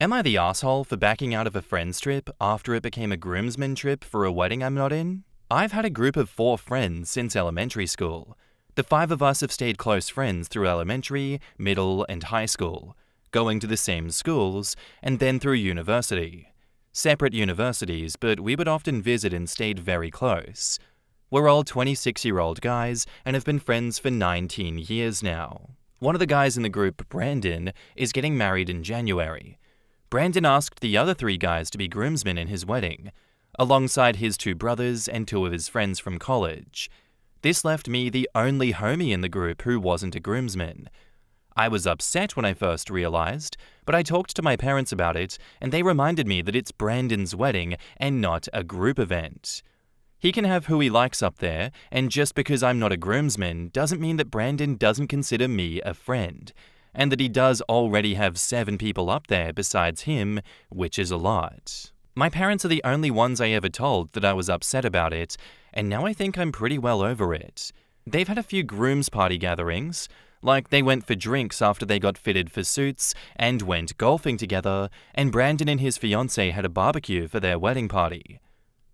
Am I the asshole for backing out of a friend's trip after it became a groomsman trip for a wedding I'm not in? I've had a group of 4 friends since elementary school. The 5 of us have stayed close friends through elementary, middle, and high school, going to the same schools, and then through university. Separate universities, but we would often visit and stayed very close. We're all 26-year-old guys and have been friends for 19 years now. One of the guys in the group, Brandon, is getting married in January. Brandon asked the other 3 guys to be groomsmen in his wedding, alongside his 2 brothers and 2 of his friends from college. This left me the only homie in the group who wasn't a groomsman. I was upset when I first realized, but I talked to my parents about it, and they reminded me that it's Brandon's wedding and not a group event. He can have who he likes up there, and just because I'm not a groomsman doesn't mean that Brandon doesn't consider me a friend, and that he does already have 7 people up there besides him, which is a lot. My parents are the only ones I ever told that I was upset about it, and now I think I'm pretty well over it. They've had a few grooms party gatherings, like they went for drinks after they got fitted for suits and went golfing together, and Brandon and his fiancée had a barbecue for their wedding party.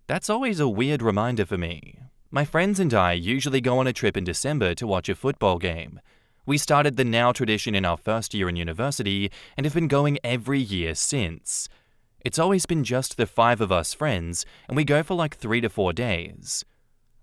That's always a weird reminder for me. My friends and I usually go on a trip in December to watch a football game. We started the now tradition in our first year in university and have been going every year since. It's always been just the 5 of us friends, and we go for like 3 to 4 days.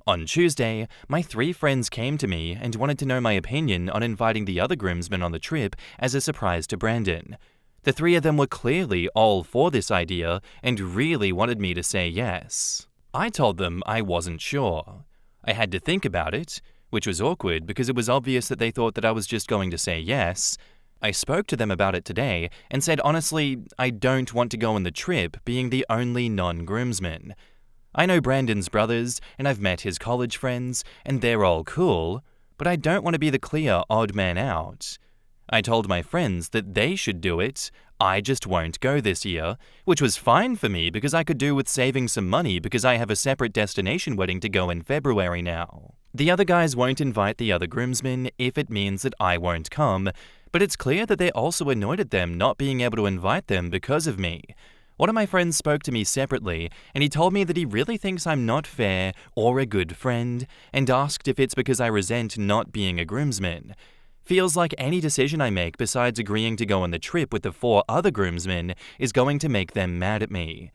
On Tuesday, my 3 friends came to me and wanted to know my opinion on inviting the other groomsmen on the trip as a surprise to Brandon. The 3 of them were clearly all for this idea and really wanted me to say yes. I told them I wasn't sure. I had to think about it, which was awkward because it was obvious that they thought that I was just going to say yes. I spoke to them about it today and said honestly, I don't want to go on the trip being the only non-groomsman. I know Brandon's brothers and I've met his college friends and they're all cool, but I don't want to be the clear odd man out. I told my friends that they should do it, I just won't go this year, which was fine for me because I could do with saving some money because I have a separate destination wedding to go in February now. The other guys won't invite the other groomsmen if it means that I won't come, but it's clear that they're also annoyed at them not being able to invite them because of me. One of my friends spoke to me separately, and he told me that he really thinks I'm not fair or a good friend, and asked if it's because I resent not being a groomsman. Feels like any decision I make besides agreeing to go on the trip with the 4 other groomsmen is going to make them mad at me.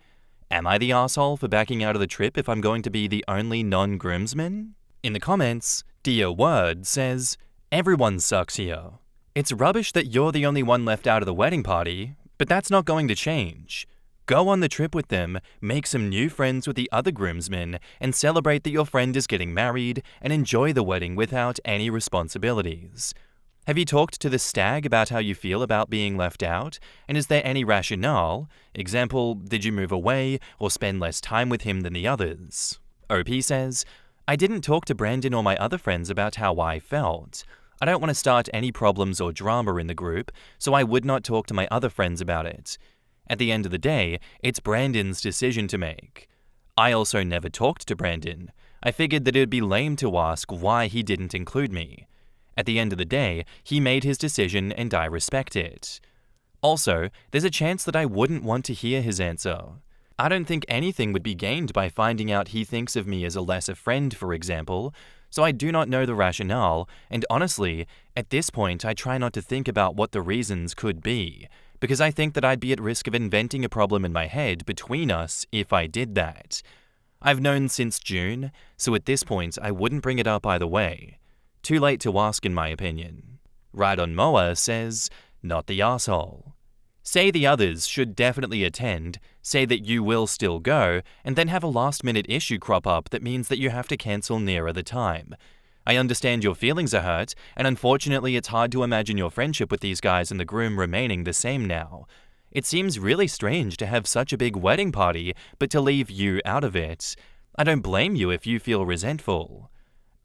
Am I the asshole for backing out of the trip if I'm going to be the only non-groomsman? In the comments, Dear Word says, everyone sucks here. It's rubbish that you're the only one left out of the wedding party, but that's not going to change. Go on the trip with them, make some new friends with the other groomsmen, and celebrate that your friend is getting married and enjoy the wedding without any responsibilities. Have you talked to the stag about how you feel about being left out? And is there any rationale? Example, did you move away or spend less time with him than the others? OP says, I didn't talk to Brandon or my other friends about how I felt. I don't want to start any problems or drama in the group, so I would not talk to my other friends about it. At the end of the day, it's Brandon's decision to make. I also never talked to Brandon. I figured that it would be lame to ask why he didn't include me. At the end of the day, he made his decision and I respect it. Also, there's a chance that I wouldn't want to hear his answer. I don't think anything would be gained by finding out he thinks of me as a lesser friend, for example, so I do not know the rationale, and honestly, at this point I try not to think about what the reasons could be, because I think that I'd be at risk of inventing a problem in my head between us if I did that. I've known since June, so at this point I wouldn't bring it up either way. Too late to ask in my opinion. Right on Moa says, not the asshole. Say the others should definitely attend, say that you will still go, and then have a last-minute issue crop up that means that you have to cancel nearer the time. I understand your feelings are hurt, and unfortunately it's hard to imagine your friendship with these guys and the groom remaining the same now. It seems really strange to have such a big wedding party, but to leave you out of it. I don't blame you if you feel resentful.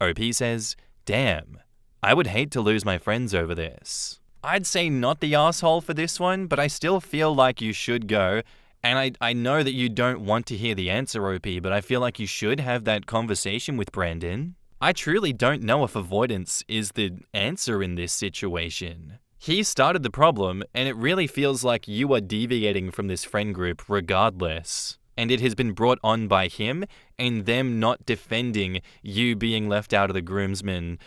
OP says, damn, I would hate to lose my friends over this. I'd say not the asshole for this one, but I still feel like you should go. And I know that you don't want to hear the answer, OP, but I feel like you should have that conversation with Brandon. I truly don't know if avoidance is the answer in this situation. He started the problem, and it really feels like you are deviating from this friend group regardless. And it has been brought on by him and them not defending you being left out of the groomsmen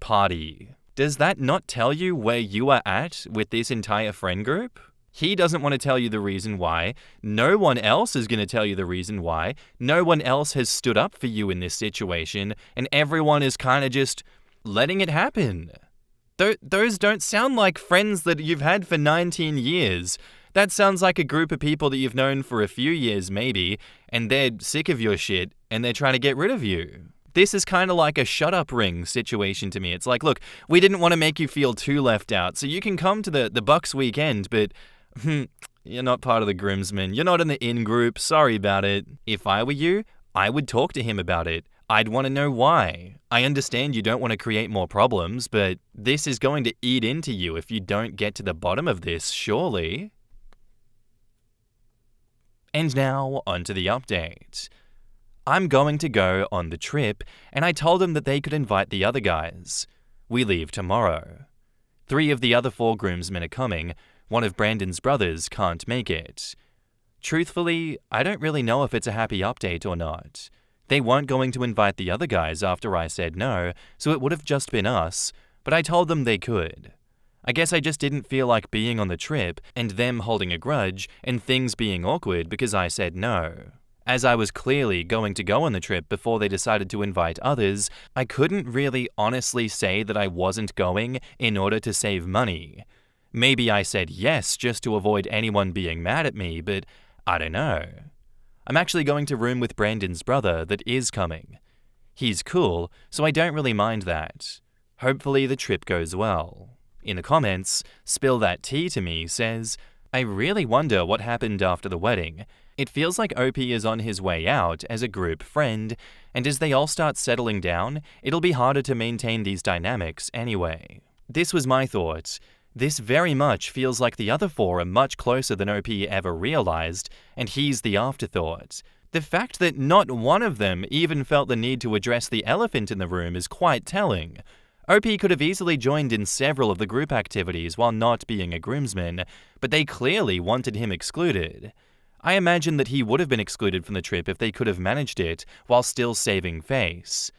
party. Does that not tell you where you are at with this entire friend group? He doesn't want to tell you the reason why. No one else is going to tell you the reason why. No one else has stood up for you in this situation, and everyone is kind of just letting it happen. Those don't sound like friends that you've had for 19 years. That sounds like a group of people that you've known for a few years maybe, and they're sick of your shit, and they're trying to get rid of you. This is kind of like a shut up ring situation to me. It's like, look, we didn't want to make you feel too left out, so you can come to the Bucks weekend, but you're not part of the groomsmen. You're not in the in-group. Sorry about it. If I were you, I would talk to him about it. I'd want to know why. I understand you don't want to create more problems, but this is going to eat into you if you don't get to the bottom of this, surely. And now, onto the update. I'm going to go on the trip, and I told them that they could invite the other guys. We leave tomorrow. 3 of the other 4 groomsmen are coming. One of Brandon's brothers can't make it. Truthfully, I don't really know if it's a happy update or not. They weren't going to invite the other guys after I said no, so it would have just been us, but I told them they could. I guess I just didn't feel like being on the trip and them holding a grudge and things being awkward because I said no. As I was clearly going to go on the trip before they decided to invite others, I couldn't really honestly say that I wasn't going in order to save money. Maybe I said yes just to avoid anyone being mad at me, but I don't know. I'm actually going to room with Brandon's brother that is coming. He's cool, so I don't really mind that. Hopefully the trip goes well. In the comments, Spill That Tea to Me says, I really wonder what happened after the wedding. It feels like OP is on his way out as a group friend, and as they all start settling down, it'll be harder to maintain these dynamics anyway. This was my thought. This very much feels like the other 4 are much closer than OP ever realized, and he's the afterthought. The fact that not one of them even felt the need to address the elephant in the room is quite telling. OP could have easily joined in several of the group activities while not being a groomsman, but they clearly wanted him excluded. I imagine that he would have been excluded from the trip if they could have managed it while still saving face.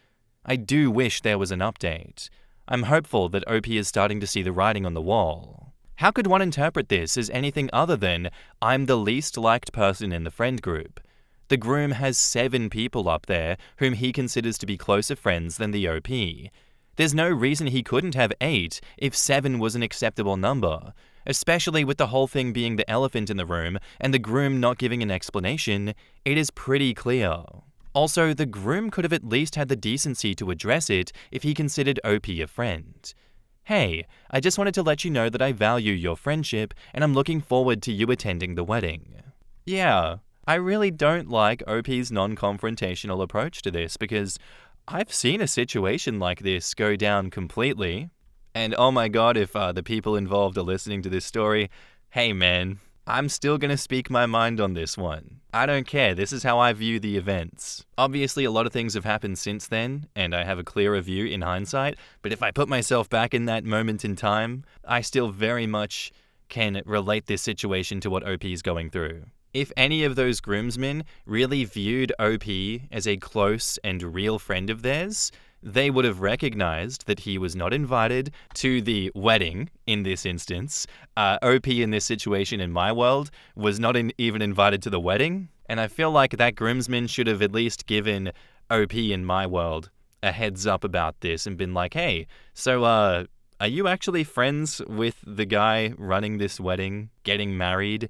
I do wish there was an update. I'm hopeful that OP is starting to see the writing on the wall. How could one interpret this as anything other than, I'm the least liked person in the friend group? The groom has 7 people up there whom he considers to be closer friends than the OP. There's no reason he couldn't have 8 if 7 was an acceptable number, especially with the whole thing being the elephant in the room and the groom not giving an explanation. It is pretty clear. Also, the groom could have at least had the decency to address it if he considered OP a friend. Hey, I just wanted to let you know that I value your friendship and I'm looking forward to you attending the wedding. Yeah, I really don't like OP's non-confrontational approach to this because I've seen a situation like this go down completely. And oh my god, if the people involved are listening to this story, hey man, I'm still gonna speak my mind on this one. I don't care, this is how I view the events. Obviously a lot of things have happened since then, and I have a clearer view in hindsight, but if I put myself back in that moment in time, I still very much can relate this situation to what OP is going through. If any of those groomsmen really viewed OP as a close and real friend of theirs, they would have recognized that he was not invited to the wedding in this instance. OP in this situation in my world was not even invited to the wedding. And I feel like that groomsman should have at least given OP in my world a heads up about this and been like, hey, so are you actually friends with the guy running this wedding, getting married?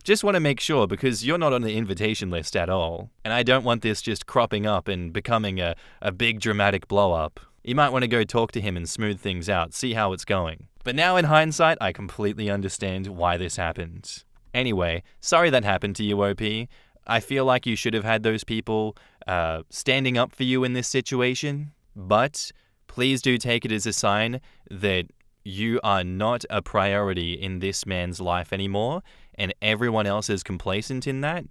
Just want to make sure because you're not on the invitation list at all. And I don't want this just cropping up and becoming a big dramatic blow up. You might want to go talk to him and smooth things out, see how it's going. But now in hindsight, I completely understand why this happened. Anyway, sorry that happened to you, OP. I feel like you should have had those people standing up for you in this situation. But please do take it as a sign that you are not a priority in this man's life anymore, and everyone else is complacent in that.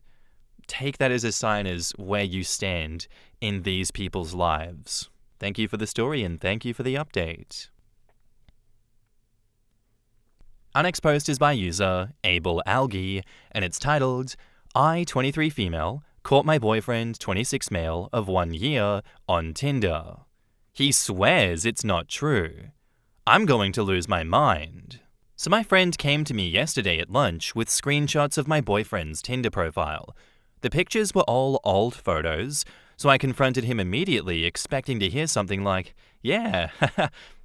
Take that as a sign as where you stand in these people's lives. Thank you for the story and thank you for the update. Our next post is by user Abel Algae, and it's titled, I, 23 female, caught my boyfriend, 26 male, of 1 year on Tinder. He swears it's not true. I'm going to lose my mind. So my friend came to me yesterday at lunch with screenshots of my boyfriend's Tinder profile. The pictures were all old photos, so I confronted him immediately, expecting to hear something like, yeah,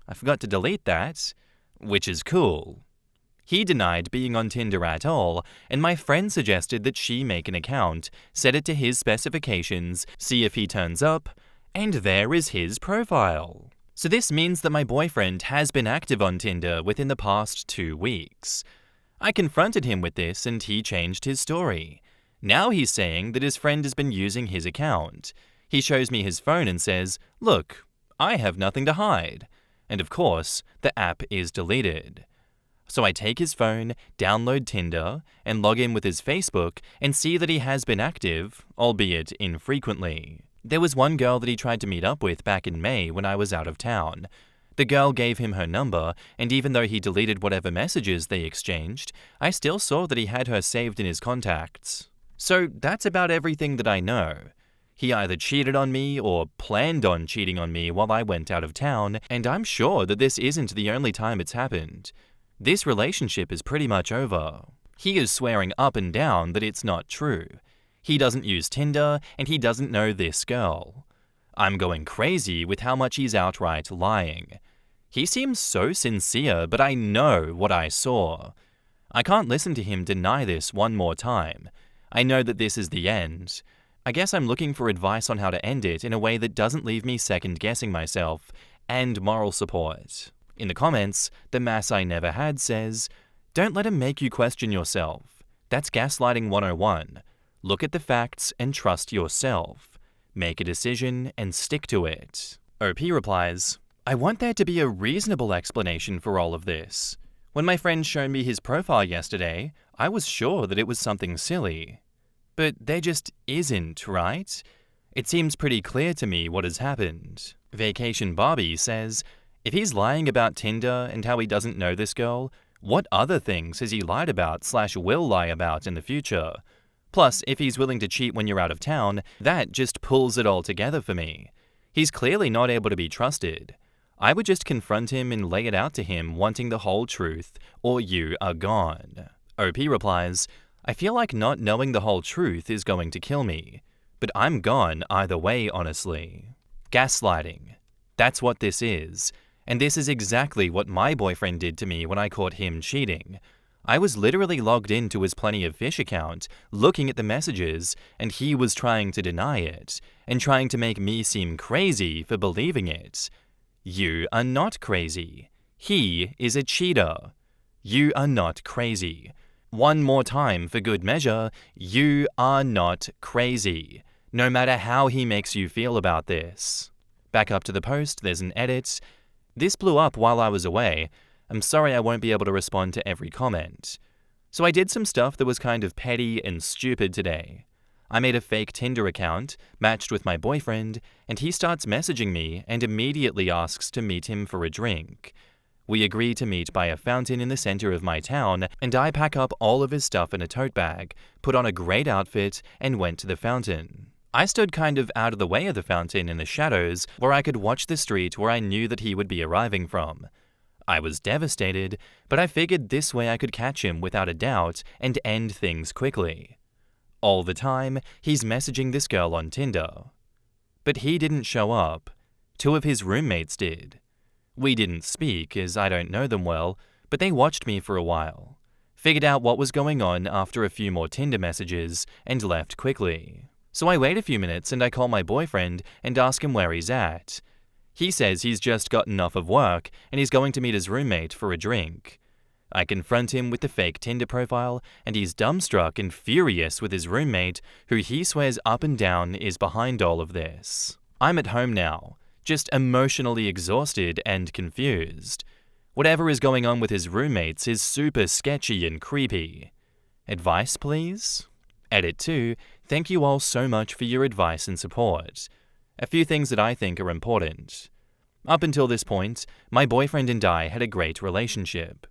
I forgot to delete that, which is cool. He denied being on Tinder at all, and my friend suggested that she make an account, set it to his specifications, see if he turns up, and there is his profile. So this means that my boyfriend has been active on Tinder within the past 2 weeks. I confronted him with this and he changed his story. Now he's saying that his friend has been using his account. He shows me his phone and says, look, I have nothing to hide. And of course, the app is deleted. So I take his phone, download Tinder, and log in with his Facebook and see that he has been active, albeit infrequently. There was one girl that he tried to meet up with back in May when I was out of town. The girl gave him her number, and even though he deleted whatever messages they exchanged, I still saw that he had her saved in his contacts. So that's about everything that I know. He either cheated on me or planned on cheating on me while I went out of town, and I'm sure that this isn't the only time it's happened. This relationship is pretty much over. He is swearing up and down that it's not true. He doesn't use Tinder, and he doesn't know this girl. I'm going crazy with how much he's outright lying. He seems so sincere, but I know what I saw. I can't listen to him deny this one more time. I know that this is the end. I guess I'm looking for advice on how to end it in a way that doesn't leave me second-guessing myself, and moral support. In the comments, the Mass I Never Had says, don't let him make you question yourself. That's gaslighting 101. Look at the facts and trust yourself. Make a decision and stick to it. OP replies, I want there to be a reasonable explanation for all of this. When my friend showed me his profile yesterday, I was sure that it was something silly. But there just isn't, right? It seems pretty clear to me what has happened. Vacation Barbie says, if he's lying about Tinder and how he doesn't know this girl, what other things has he lied about / will lie about in the future? Plus, if he's willing to cheat when you're out of town, that just pulls it all together for me. He's clearly not able to be trusted. I would just confront him and lay it out to him wanting the whole truth, or you are gone. OP replies, I feel like not knowing the whole truth is going to kill me. But I'm gone either way, honestly. Gaslighting. That's what this is. And this is exactly what my boyfriend did to me when I caught him cheating. I was literally logged into his Plenty of Fish account, looking at the messages, and he was trying to deny it, and trying to make me seem crazy for believing it. You are not crazy. He is a cheater. You are not crazy. One more time for good measure, you are not crazy, no matter how he makes you feel about this. Back up to the post, there's an edit. This blew up while I was away. I'm sorry I won't be able to respond to every comment. So I did some stuff that was kind of petty and stupid today. I made a fake Tinder account, matched with my boyfriend, and he starts messaging me and immediately asks to meet him for a drink. We agree to meet by a fountain in the center of my town, and I pack up all of his stuff in a tote bag, put on a great outfit, and went to the fountain. I stood kind of out of the way of the fountain in the shadows where I could watch the street where I knew that he would be arriving from. I was devastated, but I figured this way I could catch him without a doubt and end things quickly. All the time, he's messaging this girl on Tinder. But he didn't show up. 2 of his roommates did. We didn't speak, as I don't know them well, but they watched me for a while, figured out what was going on after a few more Tinder messages, and left quickly. So I wait a few minutes and I call my boyfriend and ask him where he's at. He says he's just gotten off of work and he's going to meet his roommate for a drink. I confront him with the fake Tinder profile and he's dumbstruck and furious with his roommate, who he swears up and down is behind all of this. I'm at home now, just emotionally exhausted and confused. Whatever is going on with his roommates is super sketchy and creepy. Advice, please? Edit 2. Thank you all so much for your advice and support. A few things that I think are important. Up until this point, my boyfriend and I had a great relationship.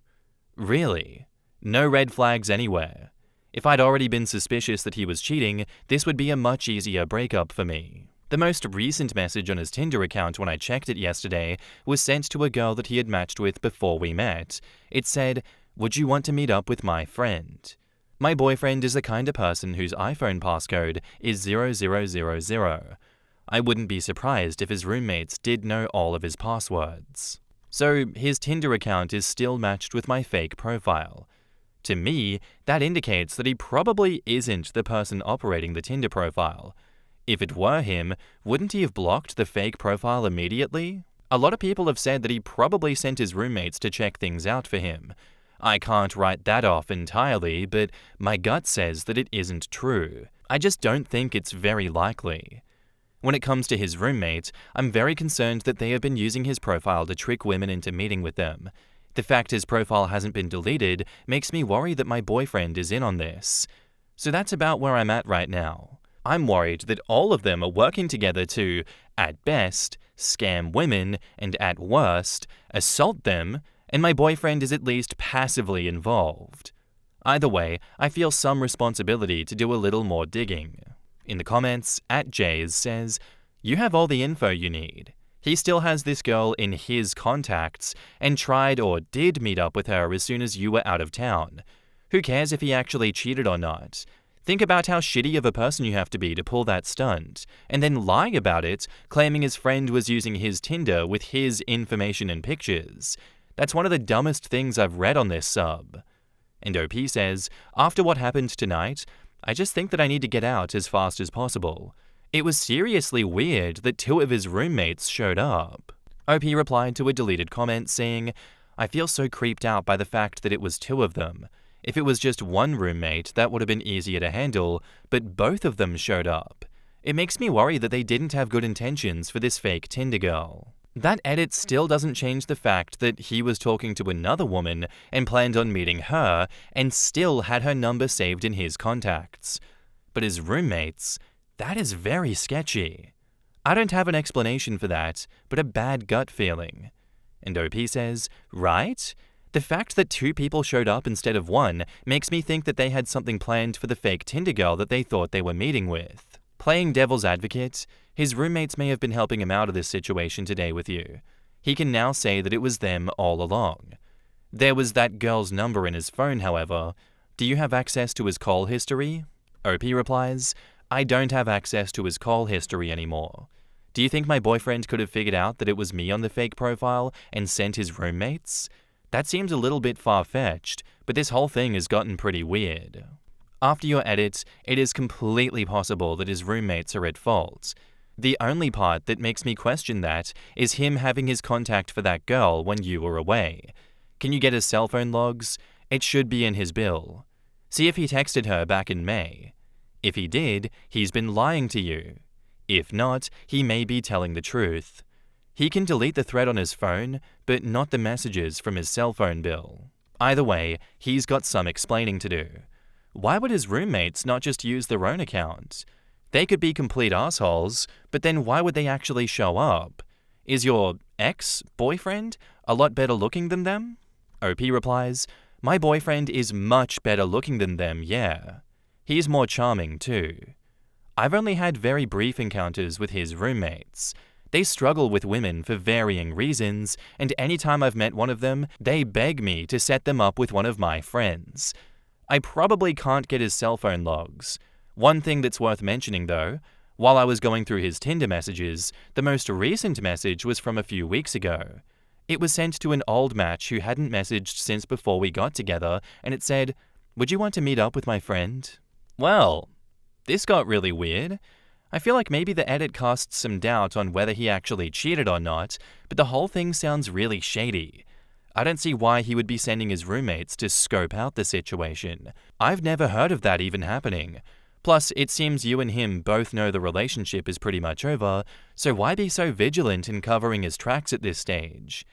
Really? No red flags anywhere. If I'd already been suspicious that he was cheating, this would be a much easier breakup for me. The most recent message on his Tinder account when I checked it yesterday was sent to a girl that he had matched with before we met. It said, "Would you want to meet up with my friend?" My boyfriend is the kind of person whose iPhone passcode is 0000. I wouldn't be surprised if his roommates did know all of his passwords. So his Tinder account is still matched with my fake profile. To me, that indicates that he probably isn't the person operating the Tinder profile. If it were him, wouldn't he have blocked the fake profile immediately? A lot of people have said that he probably sent his roommates to check things out for him. I can't write that off entirely, but my gut says that it isn't true. I just don't think it's very likely. When it comes to his roommate, I'm very concerned that they have been using his profile to trick women into meeting with them. The fact his profile hasn't been deleted makes me worry that my boyfriend is in on this. So that's about where I'm at right now. I'm worried that all of them are working together to, at best, scam women, and at worst, assault them, and my boyfriend is at least passively involved. Either way, I feel some responsibility to do a little more digging. In the comments, @Jays says, "You have all the info you need. He still has this girl in his contacts and tried or did meet up with her as soon as you were out of town. Who cares if he actually cheated or not? Think about how shitty of a person you have to be to pull that stunt, and then lie about it, claiming his friend was using his Tinder with his information and pictures. That's one of the dumbest things I've read on this sub." And OP says, "After what happened tonight, I just think that I need to get out as fast as possible. It was seriously weird that 2 of his roommates showed up." OP replied to a deleted comment saying, "I feel so creeped out by the fact that it was 2 of them. If it was just one roommate, that would have been easier to handle, but both of them showed up. It makes me worry that they didn't have good intentions for this fake Tinder girl." That edit still doesn't change the fact that he was talking to another woman and planned on meeting her and still had her number saved in his contacts. But his roommates, that is very sketchy. I don't have an explanation for that, but a bad gut feeling. And OP says, "Right? The fact that 2 people showed up instead of 1 makes me think that they had something planned for the fake Tinder girl that they thought they were meeting with." Playing devil's advocate, his roommates may have been helping him out of this situation today with you. He can now say that it was them all along. There was that girl's number in his phone, however. Do you have access to his call history? OP replies, "I don't have access to his call history anymore. Do you think my boyfriend could have figured out that it was me on the fake profile and sent his roommates? That seems a little bit far-fetched, but this whole thing has gotten pretty weird." After your edit, it is completely possible that his roommates are at fault. The only part that makes me question that is him having his contact for that girl when you were away. Can you get his cell phone logs? It should be in his bill. See if he texted her back in May. If he did, he's been lying to you. If not, he may be telling the truth. He can delete the thread on his phone, but not the messages from his cell phone bill. Either way, he's got some explaining to do. Why would his roommates not just use their own account? They could be complete assholes, but then why would they actually show up? Is your ex-boyfriend a lot better looking than them? OP replies, "My boyfriend is much better looking than them, yeah. He's more charming too. I've only had very brief encounters with his roommates. They struggle with women for varying reasons, and anytime I've met one of them, they beg me to set them up with one of my friends. I probably can't get his cell phone logs. One thing that's worth mentioning though, while I was going through his Tinder messages, the most recent message was from a few weeks ago. It was sent to an old match who hadn't messaged since before we got together, and it said, "Would you want to meet up with my friend?" Well, this got really weird. I feel like maybe the edit casts some doubt on whether he actually cheated or not, but the whole thing sounds really shady. I don't see why he would be sending his roommates to scope out the situation. I've never heard of that even happening. Plus, it seems you and him both know the relationship is pretty much over, so why be so vigilant in covering his tracks at this stage?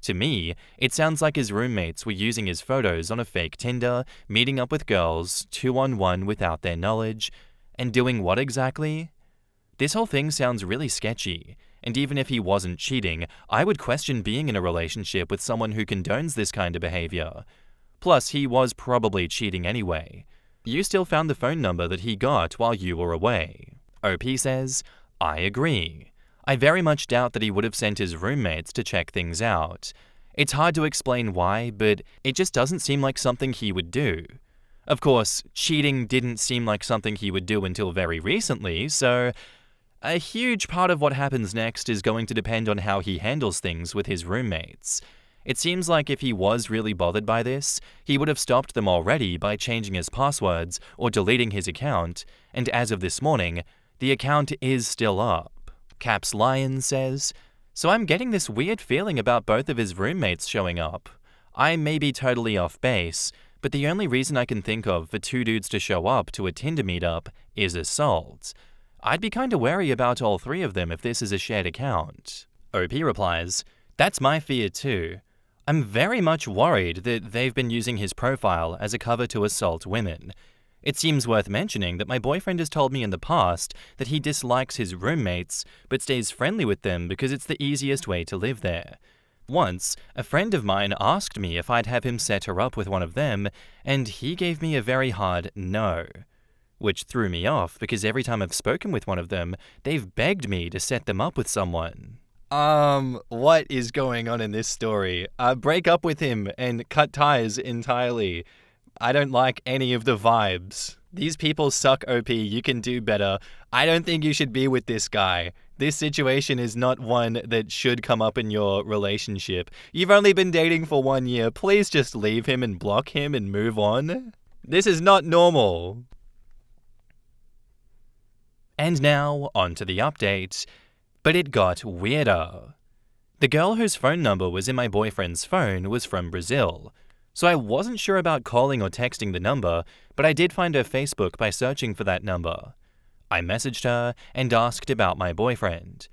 To me, it sounds like his roommates were using his photos on a fake Tinder, meeting up with girls 2-on-1 without their knowledge, and doing what exactly? This whole thing sounds really sketchy. And even if he wasn't cheating, I would question being in a relationship with someone who condones this kind of behavior. Plus, he was probably cheating anyway. You still found the phone number that he got while you were away. OP says, I agree. I very much doubt that he would have sent his roommates to check things out. It's hard to explain why, but it just doesn't seem like something he would do. Of course, cheating didn't seem like something he would do until very recently, so a huge part of what happens next is going to depend on how he handles things with his roommates. It seems like if he was really bothered by this, he would have stopped them already by changing his passwords or deleting his account, and as of this morning, the account is still up. Caps Lion says, so I'm getting this weird feeling about both of his roommates showing up. I may be totally off base, but the only reason I can think of for two dudes to show up to a Tinder meetup is assault. I'd be kinda wary about all three of them if this is a shared account. OP replies, that's my fear too. I'm very much worried that they've been using his profile as a cover to assault women. It seems worth mentioning that my boyfriend has told me in the past that he dislikes his roommates, but stays friendly with them because it's the easiest way to live there. Once, a friend of mine asked me if I'd have him set her up with one of them, and he gave me a very hard no. Which threw me off because every time I've spoken with one of them, they've begged me to set them up with someone. What is going on in this story? Break up with him and cut ties entirely. I don't like any of the vibes. These people suck, OP. You can do better. I don't think you should be with this guy. This situation is not one that should come up in your relationship. You've only been dating for 1 year. Please just leave him and block him and move on. This is not normal. And now, on to the update. But it got weirder. The girl whose phone number was in my boyfriend's phone was from Brazil. So I wasn't sure about calling or texting the number, but I did find her Facebook by searching for that number. I messaged her and asked about my boyfriend.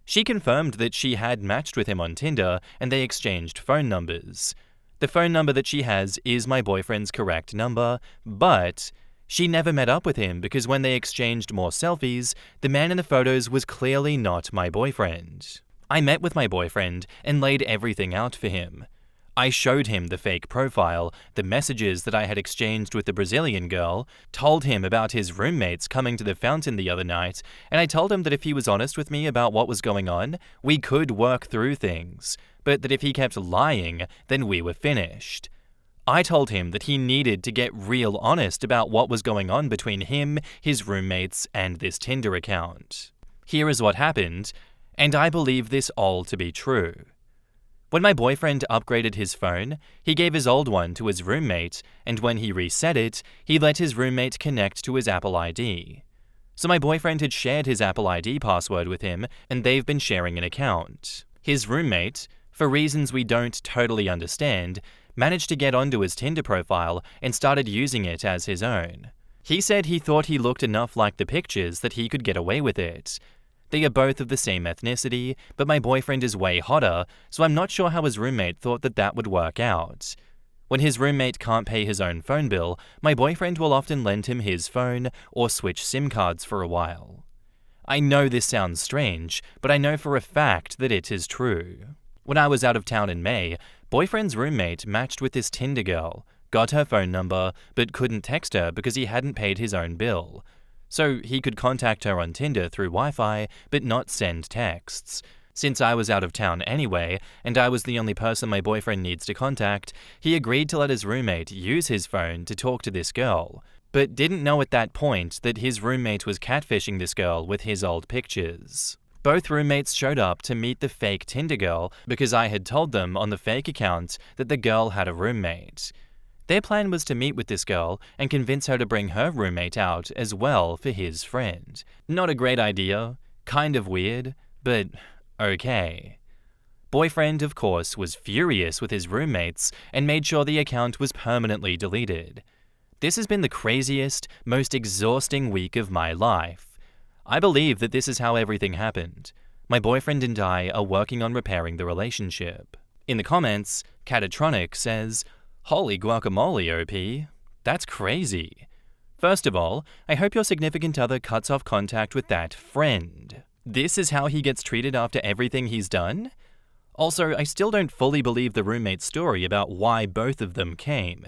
She confirmed that she had matched with him on Tinder and they exchanged phone numbers. The phone number that she has is my boyfriend's correct number, but she never met up with him because when they exchanged more selfies, the man in the photos was clearly not my boyfriend. I met with my boyfriend and laid everything out for him. I showed him the fake profile, the messages that I had exchanged with the Brazilian girl, told him about his roommates coming to the fountain the other night, and I told him that if he was honest with me about what was going on, we could work through things, but that if he kept lying, then we were finished. I told him that he needed to get real honest about what was going on between him, his roommates, and this Tinder account. Here is what happened, and I believe this all to be true. When my boyfriend upgraded his phone, he gave his old one to his roommate, and when he reset it, he let his roommate connect to his Apple ID. So my boyfriend had shared his Apple ID password with him, and they've been sharing an account. His roommate, for reasons we don't totally understand, managed to get onto his Tinder profile and started using it as his own. He said he thought he looked enough like the pictures that he could get away with it. They are both of the same ethnicity, but my boyfriend is way hotter, so I'm not sure how his roommate thought that would work out. When his roommate can't pay his own phone bill, my boyfriend will often lend him his phone or switch SIM cards for a while. I know this sounds strange, but I know for a fact that it is true. When I was out of town in May, boyfriend's roommate matched with this Tinder girl, got her phone number, but couldn't text her because he hadn't paid his own bill. So he could contact her on Tinder through Wi-Fi, but not send texts. Since I was out of town anyway, and I was the only person my boyfriend needs to contact, he agreed to let his roommate use his phone to talk to this girl, but didn't know at that point that his roommate was catfishing this girl with his old pictures. Both roommates showed up to meet the fake Tinder girl because I had told them on the fake account that the girl had a roommate. Their plan was to meet with this girl and convince her to bring her roommate out as well for his friend. Not a great idea, kind of weird, but okay. Boyfriend, of course, was furious with his roommates and made sure the account was permanently deleted. This has been the craziest, most exhausting week of my life. I believe that this is how everything happened. My boyfriend and I are working on repairing the relationship. In the comments, Catatronic says, "Holy guacamole, OP. That's crazy. First of all, I hope your significant other cuts off contact with that friend. This is how he gets treated after everything he's done? Also, I still don't fully believe the roommate's story about why both of them came.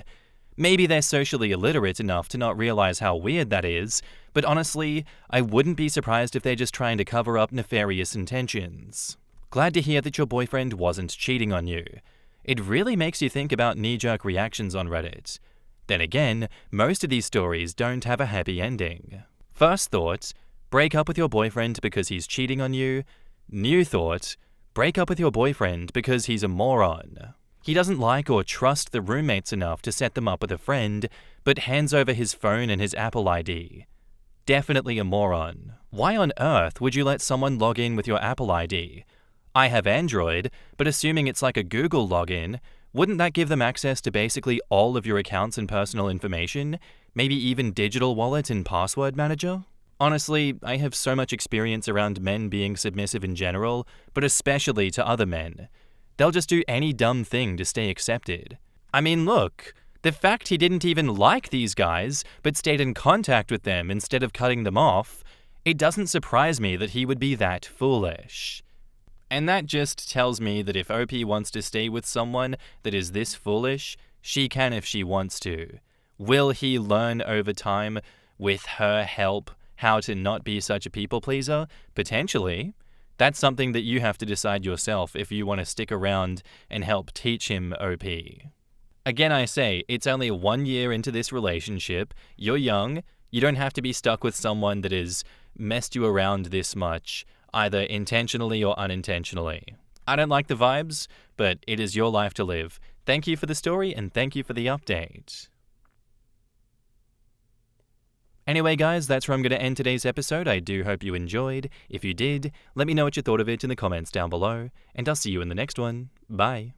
Maybe they're socially illiterate enough to not realize how weird that is, but honestly, I wouldn't be surprised if they're just trying to cover up nefarious intentions. Glad to hear that your boyfriend wasn't cheating on you. It really makes you think about knee-jerk reactions on Reddit. Then again, most of these stories don't have a happy ending. First thought, break up with your boyfriend because he's cheating on you. New thought, break up with your boyfriend because he's a moron. He doesn't like or trust the roommates enough to set them up with a friend, but hands over his phone and his Apple ID. Definitely a moron. Why on earth would you let someone log in with your Apple ID? I have Android, but assuming it's like a Google login, wouldn't that give them access to basically all of your accounts and personal information? Maybe even digital wallet and password manager? Honestly, I have so much experience around men being submissive in general, but especially to other men. They'll just do any dumb thing to stay accepted. I mean, look, the fact he didn't even like these guys, but stayed in contact with them instead of cutting them off, it doesn't surprise me that he would be that foolish. And that just tells me that if OP wants to stay with someone that is this foolish, she can if she wants to. Will he learn over time, with her help, how to not be such a people pleaser? Potentially. That's something that you have to decide yourself if you want to stick around and help teach him OP. Again, I say, it's only 1 year into this relationship. You're young. You don't have to be stuck with someone that has messed you around this much, either intentionally or unintentionally. I don't like the vibes, but it is your life to live. Thank you for the story and thank you for the update. Anyway, guys, that's where I'm going to end today's episode. I do hope you enjoyed. If you did, let me know what you thought of it in the comments down below, and I'll see you in the next one. Bye.